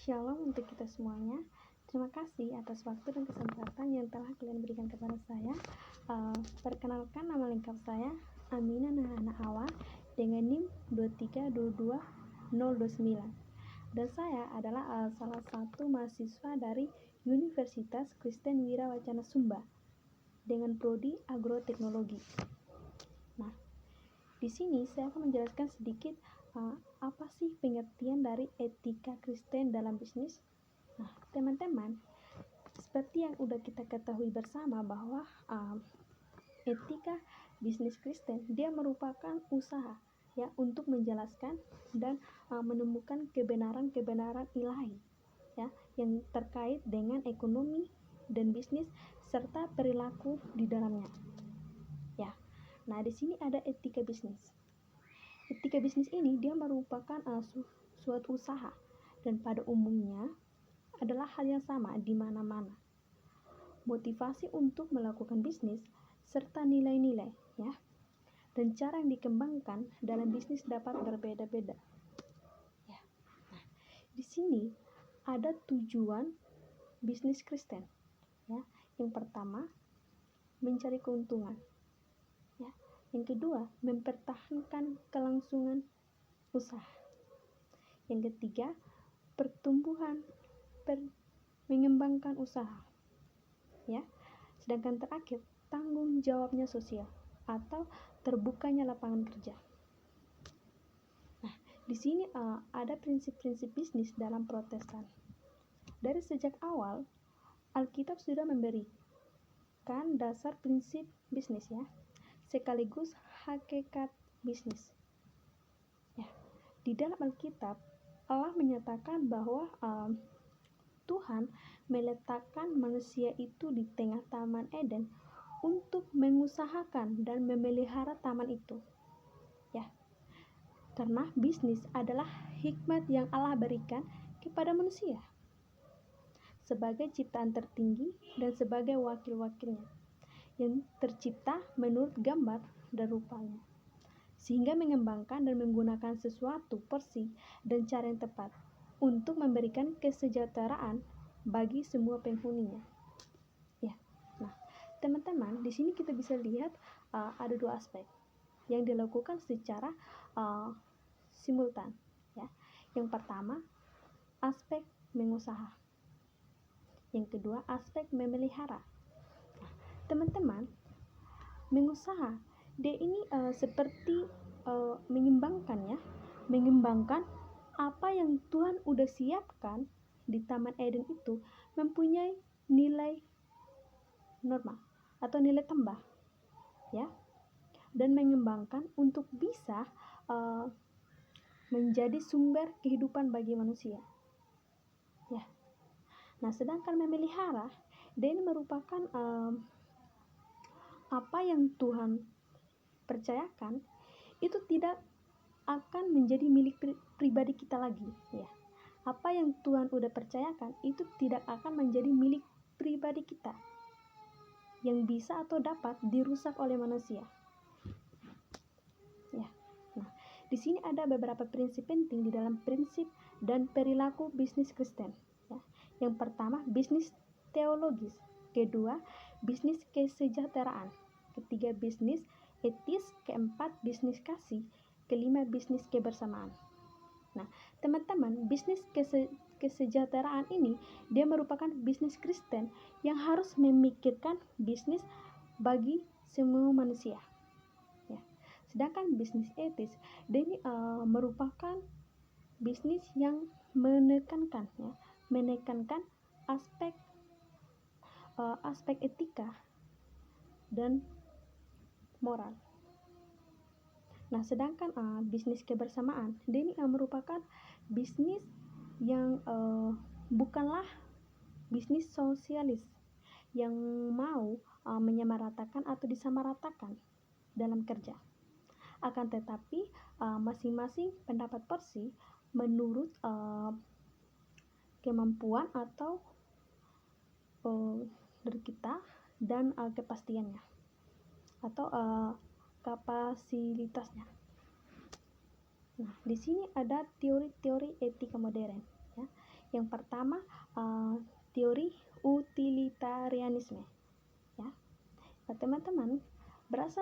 Shalom untuk kita semuanya. Terima kasih atas waktu dan kesempatan yang telah kalian berikan kepada saya. Perkenalkan, nama lengkap saya Amina Nahana Awa dengan NIM 2322029. Dan saya adalah salah satu mahasiswa dari Universitas Kristen Wirawacana Sumba dengan prodi agroteknologi. Nah, di sini saya akan menjelaskan sedikit apa sih pengertian dari etika Kristen dalam bisnis. Nah, teman-teman, seperti yang udah kita ketahui bersama bahwa etika bisnis Kristen dia merupakan usaha ya untuk menjelaskan dan menemukan kebenaran-kebenaran ilahi ya yang terkait dengan ekonomi dan bisnis serta perilaku di dalamnya. Ya. Nah, di sini ada etika bisnis. Etika bisnis ini dia merupakan suatu usaha dan pada umumnya adalah hal yang sama di mana-mana. Motivasi untuk melakukan bisnis serta nilai-nilai ya dan cara yang dikembangkan dalam bisnis dapat berbeda-beda. Ya. Nah, di sini ada tujuan bisnis Kristen. Ya. Yang pertama, mencari keuntungan. Ya. Yang kedua, mempertahankan kelangsungan usaha. Yang ketiga, pertumbuhan, mengembangkan usaha. Ya. Sedangkan terakhir, tanggung jawabnya sosial atau terbukanya lapangan kerja. Nah, di sini ada prinsip-prinsip bisnis dalam Protestan. Dari sejak awal, Alkitab sudah memberikan dasar prinsip bisnis ya, sekaligus hakikat bisnis. Ya, di dalam Alkitab Allah menyatakan bahwa Tuhan meletakkan manusia itu di tengah Taman Eden untuk mengusahakan dan memelihara taman itu. Ya, karena bisnis adalah hikmat yang Allah berikan kepada manusia sebagai ciptaan tertinggi dan sebagai wakil-wakilnya yang tercipta menurut gambar dan rupanya, sehingga mengembangkan dan menggunakan sesuatu porsi dan cara yang tepat untuk memberikan kesejahteraan bagi semua penghuninya. Ya, nah teman-teman, di sini kita bisa lihat ada dua aspek yang dilakukan secara simultan. Ya, yang pertama aspek mengusaha, yang kedua aspek memelihara. Teman-teman, mengusaha dia ini seperti mengembangkan apa yang Tuhan udah siapkan di Taman Eden itu mempunyai nilai normal atau nilai tambah ya, dan mengembangkan untuk bisa menjadi sumber kehidupan bagi manusia ya. Nah, sedangkan memelihara dia ini merupakan apa yang Tuhan percayakan itu tidak akan menjadi milik pribadi kita lagi ya. Apa yang Tuhan udah percayakan itu tidak akan menjadi milik pribadi kita yang bisa atau dapat dirusak oleh manusia. Ya. Nah, di sini ada beberapa prinsip penting di dalam prinsip dan perilaku bisnis Kristen ya. Yang pertama, bisnis teologis. Kedua, bisnis kesejahteraan. Ketiga, bisnis etis. Keempat, bisnis kasih. Kelima, bisnis kebersamaan. Nah, teman-teman, bisnis kesejahteraan ini dia merupakan bisnis Kristen yang harus memikirkan bisnis bagi semua manusia. Ya. Sedangkan bisnis etis dia ini merupakan bisnis yang menekankan aspek etika dan moral. Nah, sedangkan bisnis kebersamaan dia ini merupakan bisnis yang bukanlah bisnis sosialis yang mau menyamaratakan atau disamaratakan dalam kerja. Akan tetapi masing-masing pendapat porsi menurut kemampuan atau dari kita dan kepastiannya atau kapasitasnya. Nah, di sini ada teori-teori etika modern ya. Yang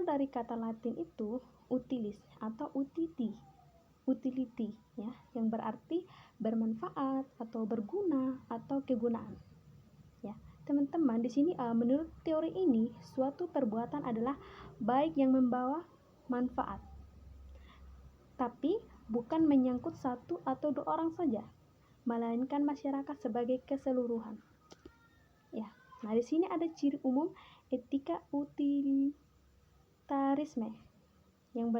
dari kata Latin itu utilis atau utility ya, yang berarti bermanfaat atau berguna atau kegunaan. Ya, teman-teman, di sini menurut teori ini suatu perbuatan adalah baik yang membawa manfaat, tapi bukan menyangkut satu atau dua orang saja, melainkan masyarakat sebagai keseluruhan. Ya, nah di sini ada ciri umum etika utilitarisme yang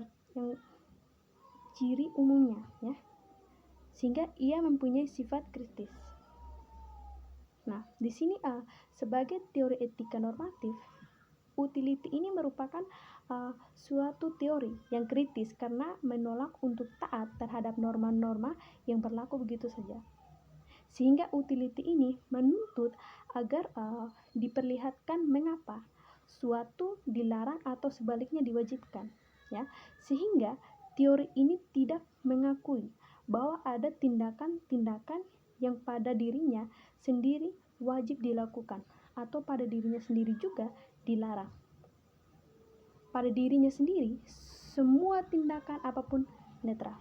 ciri umumnya ya, sehingga ia mempunyai sifat kritis. Nah, di sini sebagai teori etika normatif, utility ini merupakan suatu teori yang kritis karena menolak untuk taat terhadap norma-norma yang berlaku begitu saja. Sehingga utility ini menuntut agar diperlihatkan mengapa suatu dilarang atau sebaliknya diwajibkan, ya. Sehingga teori ini tidak mengakui bahwa ada tindakan-tindakan yang pada dirinya sendiri wajib dilakukan atau pada dirinya sendiri juga dilarang. Pada dirinya sendiri semua tindakan apapun netral.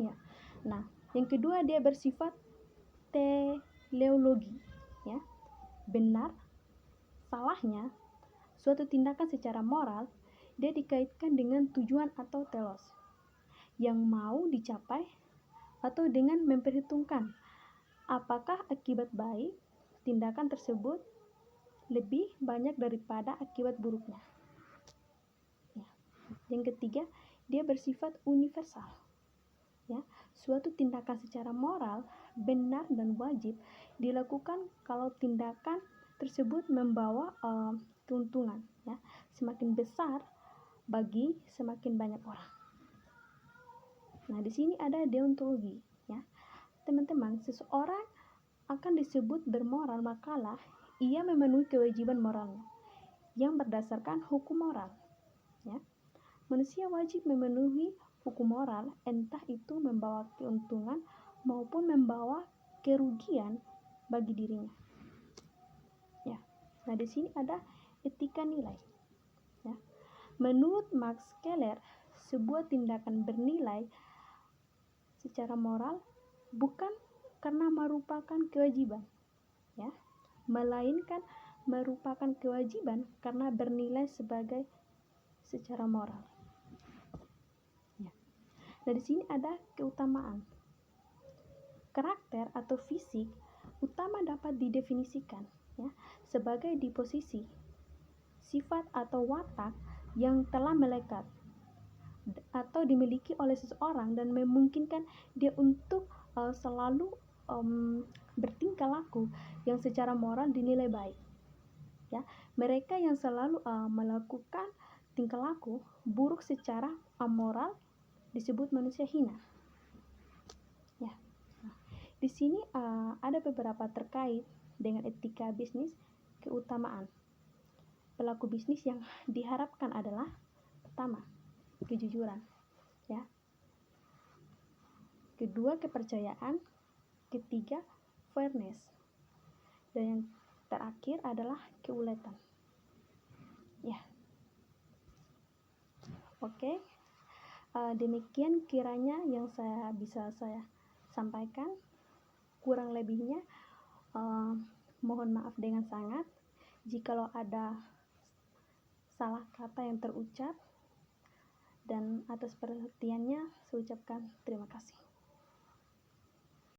Ya. Nah, yang kedua dia bersifat teleologi, ya. Benar, salahnya suatu tindakan secara moral dia dikaitkan dengan tujuan atau telos yang mau dicapai atau dengan memperhitungkan apakah akibat baik tindakan tersebut lebih banyak daripada akibat buruknya. Ya. Yang ketiga, dia bersifat universal. Ya, suatu tindakan secara moral benar dan wajib dilakukan kalau tindakan tersebut membawa keuntungan ya semakin besar bagi semakin banyak orang. Nah, di sini ada deontologi ya. Teman-teman, seseorang akan disebut bermoral makalah ia memenuhi kewajiban moralnya yang berdasarkan hukum moral ya. Manusia wajib memenuhi hukum moral, entah itu membawa keuntungan maupun membawa kerugian bagi dirinya. Ya. Nah, di sini ada etika nilai. Ya. Menurut Max Keller, sebuah tindakan bernilai secara moral bukan karena merupakan kewajiban, ya, melainkan merupakan kewajiban karena bernilai sebagai secara moral. Ya. Nah, di sini ada keutamaan. Karakter atau fisik utama dapat didefinisikan ya sebagai disposisi, sifat atau watak yang telah melekat atau dimiliki oleh seseorang dan memungkinkan dia untuk selalu bertingkah laku yang secara moral dinilai baik. Ya, mereka yang selalu melakukan tingkah laku buruk secara amoral disebut manusia hina. Ya, nah, di sini ada beberapa terkait dengan etika bisnis. Keutamaan pelaku bisnis yang diharapkan adalah pertama, kejujuran, ya. Kedua, kepercayaan. Ketiga, fairness. Dan yang terakhir adalah keuletan. Ya. Oke. Demikian kiranya yang bisa saya sampaikan. Kurang lebihnya mohon maaf dengan sangat jikalau ada salah kata yang terucap, dan atas perhatiannya saya ucapkan terima kasih.